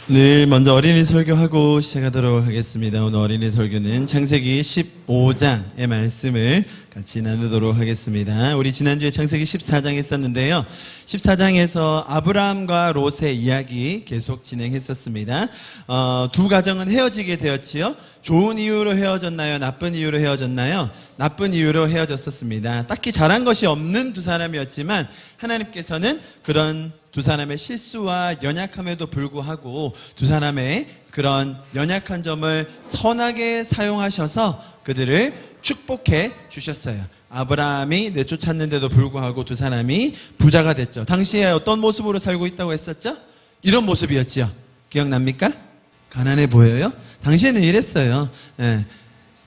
늘 먼저 어린이 설교하고 시작하도록 하겠습니다. 오늘 어린이 설교는 창세기 15장의 말씀을 같이 나누도록 하겠습니다. 우리 지난주에 창세기 14장 했었는데요. 14장에서 아브라함과 롯의 이야기 계속 진행했었습니다. 두 가정은 헤어지게 되었지요. 좋은 이유로 헤어졌나요? 나쁜 이유로 헤어졌나요? 나쁜 이유로 헤어졌었습니다. 딱히 잘한 것이 없는 두 사람이었지만 하나님께서는 그런 두 사람의 실수와 연약함에도 불구하고 두 사람의 그런 연약한 점을 선하게 사용하셔서 그들을 축복해 주셨어요. 아브라함이 내쫓았는데도 불구하고 두 사람이 부자가 됐죠. 당시에 어떤 모습으로 살고 있다고 했었죠? 이런 모습이었죠. 기억납니까? 가난해 보여요? 당시에는 이랬어요.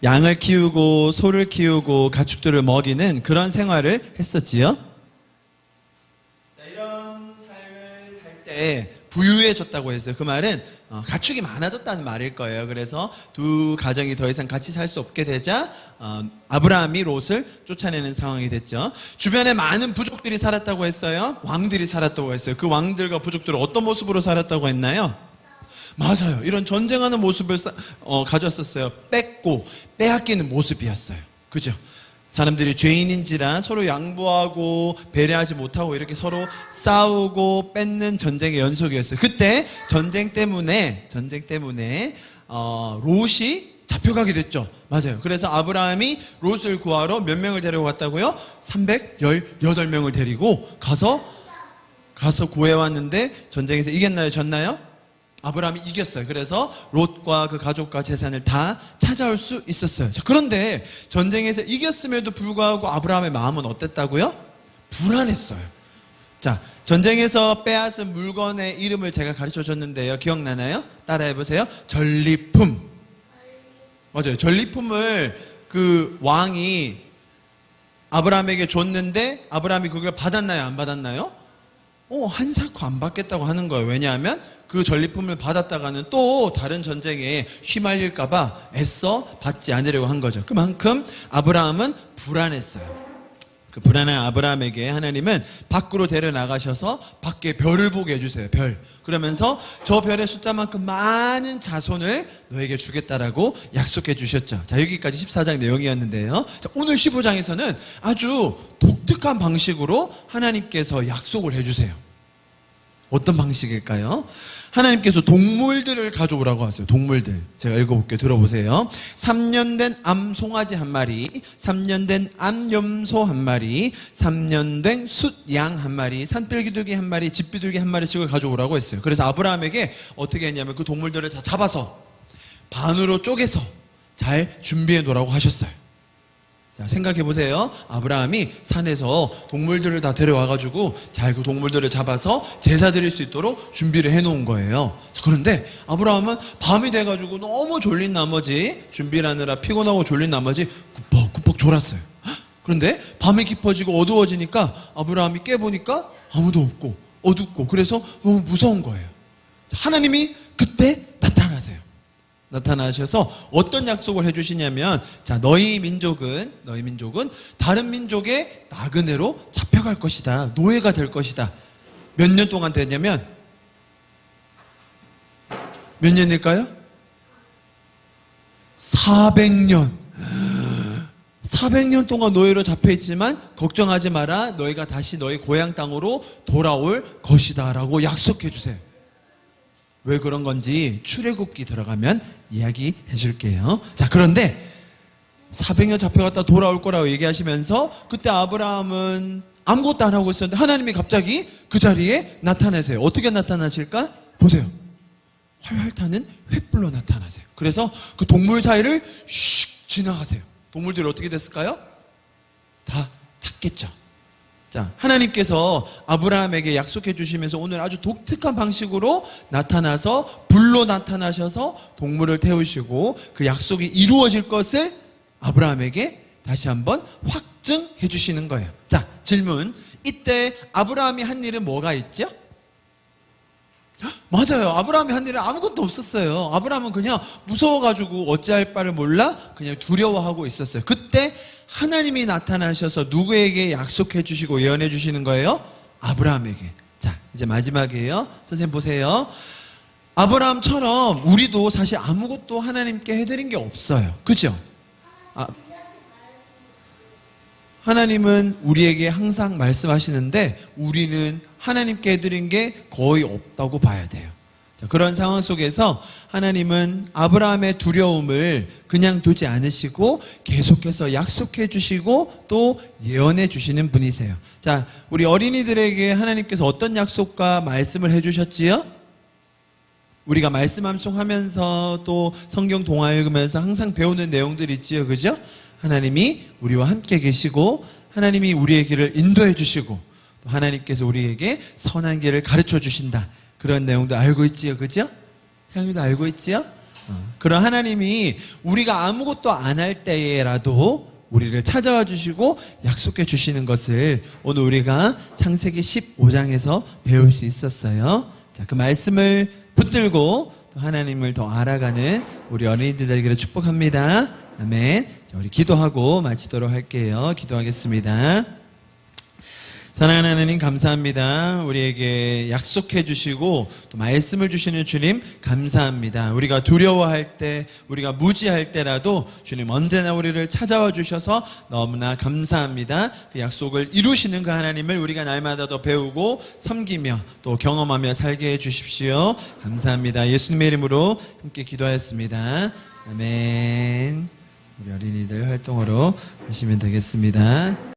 양을 키우고 소를 키우고 가축들을 먹이는 그런 생활을 했었지요. 이런 삶을 살 때 부유해졌다고 했어요. 그 말은 가축이 많아졌다는 말일 거예요. 그래서 두 가정이 더 이상 같이 살 수 없게 되자 아브라함이 롯을 쫓아내는 상황이 됐죠. 주변에 많은 부족들이 살았다고 했어요. 왕들이 살았다고 했어요. 그 왕들과 부족들은 어떤 모습으로 살았다고 했나요? 맞아요. 이런 전쟁하는 모습을 가졌었어요. 뺏고 빼앗기는 모습이었어요. 그죠? 사람들이 죄인인지라 서로 양보하고 배려하지 못하고 이렇게 서로 싸우고 뺏는 전쟁의 연속이었어요. 그때 전쟁 때문에 롯이 잡혀가게 됐죠. 맞아요. 그래서 아브라함이 롯을 구하러 몇 명을 데리고 갔다고요? 318명을 데리고 가서 구해왔는데 전쟁에서 이겼나요? 졌나요? 아브라함이 이겼어요. 그래서 롯과 그 가족과 재산을 다 찾아올 수 있었어요. 자, 그런데 전쟁에서 이겼음에도 불구하고 아브라함의 마음은 어땠다고요? 불안했어요. 자, 전쟁에서 빼앗은 물건의 이름을 제가 가르쳐 줬는데요. 기억나나요? 따라해보세요. 전리품. 맞아요. 전리품을 그 왕이 아브라함에게 줬는데 아브라함이 그걸 받았나요? 안 받았나요? 한사코 안 받겠다고 하는 거예요. 왜냐하면 그 전리품을 받았다가는 또 다른 전쟁에 휘말릴까봐 애써 받지 않으려고 한 거죠. 그만큼 아브라함은 불안했어요. 그 불안한 아브라함에게 하나님은 밖으로 데려나가셔서 밖에 별을 보게 해주세요. 별. 그러면서 저 별의 숫자만큼 많은 자손을 너에게 주겠다라고 약속해 주셨죠. 자, 여기까지 14장 내용이었는데요. 자, 오늘 15장에서는 아주 독특한 방식으로 하나님께서 약속을 해주세요. 어떤 방식일까요? 하나님께서 동물들을 가져오라고 하세요. 동물들. 제가 읽어볼게요. 들어보세요. 3년 된 암송아지 한 마리, 3년 된 암염소 한 마리, 3년 된 숫양 한 마리, 산불기둥이 한 마리, 집비둘기 한 마리씩을 가져오라고 했어요. 그래서 아브라함에게 어떻게 했냐면 그 동물들을 다 잡아서 반으로 쪼개서 잘 준비해 놓으라고 하셨어요. 자, 생각해 보세요. 아브라함이 산에서 동물들을 다 데려와가지고 잘 그 동물들을 잡아서 제사 드릴 수 있도록 준비를 해 놓은 거예요. 자, 그런데 아브라함은 밤이 돼가지고 너무 졸린 나머지, 준비를 하느라 피곤하고 졸린 나머지 꾸벅꾸벅 졸았어요. 그런데 밤이 깊어지고 어두워지니까 아브라함이 깨보니까 아무도 없고 어둡고 그래서 너무 무서운 거예요. 자, 하나님이 그때 나타나셔서 어떤 약속을 해주시냐면, 자, 너희 민족은 다른 민족의 나그네로 잡혀갈 것이다. 노예가 될 것이다. 몇 년 동안 됐냐면 몇 년일까요? 400년. 400년 동안 노예로 잡혀있지만 걱정하지 마라. 너희가 다시 너희 고향 땅으로 돌아올 것이다 라고 약속해 주세요. 왜 그런 건지 출애굽기 들어가면 이야기해 줄게요. 자, 그런데 400년 잡혀갔다 돌아올 거라고 얘기하시면서 그때 아브라함은 아무것도 안 하고 있었는데 하나님이 갑자기 그 자리에 나타나세요. 어떻게 나타나실까? 보세요. 활활 타는 횃불로 나타나세요. 그래서 그 동물 사이를 슉 지나가세요. 동물들이 어떻게 됐을까요? 다 탔겠죠. 자, 하나님께서 아브라함에게 약속해 주시면서 오늘 아주 독특한 방식으로 나타나서 불로 나타나셔서 동물을 태우시고 그 약속이 이루어질 것을 아브라함에게 다시 한번 확증해 주시는 거예요. 자, 질문. 이때 아브라함이 한 일은 뭐가 있죠? 맞아요. 아브라함이 한 일은 아무것도 없었어요. 아브라함은 그냥 무서워가지고 어찌할 바를 몰라 그냥 두려워하고 있었어요. 그때 하나님이 나타나셔서 누구에게 약속해 주시고 예언해 주시는 거예요? 아브라함에게. 자, 이제 마지막이에요. 선생님 보세요. 아브라함처럼 우리도 사실 아무것도 하나님께 해드린 게 없어요. 그죠? 하나님은 우리에게 항상 말씀하시는데 우리는 하나님께 해드린 게 거의 없다고 봐야 돼요. 자, 그런 상황 속에서 하나님은 아브라함의 두려움을 그냥 두지 않으시고 계속해서 약속해 주시고 또 예언해 주시는 분이세요. 자, 우리 어린이들에게 하나님께서 어떤 약속과 말씀을 해 주셨지요? 우리가 말씀 암송하면서 또 성경 동화 읽으면서 항상 배우는 내용들 있지요. 그죠? 하나님이 우리와 함께 계시고 하나님이 우리의 길을 인도해 주시고 또 하나님께서 우리에게 선한 길을 가르쳐 주신다. 그런 내용도 알고 있지요. 그죠? 향유도 알고 있지요? 그런 하나님이 우리가 아무것도 안 할 때에라도 우리를 찾아와 주시고 약속해 주시는 것을 오늘 우리가 창세기 15장에서 배울 수 있었어요. 자, 그 말씀을 붙들고 또 하나님을 더 알아가는 우리 어린이들 되기를 축복합니다. 아멘. 자, 우리 기도하고 마치도록 할게요. 기도하겠습니다. 사랑하는 하나님 감사합니다. 우리에게 약속해 주시고 또 말씀을 주시는 주님 감사합니다. 우리가 두려워할 때, 우리가 무지할 때라도 주님 언제나 우리를 찾아와 주셔서 너무나 감사합니다. 그 약속을 이루시는 그 하나님을 우리가 날마다 더 배우고 섬기며 또 경험하며 살게 해 주십시오. 감사합니다. 예수님의 이름으로 함께 기도하였습니다. 아멘. 우리 어린이들 활동으로 하시면 되겠습니다.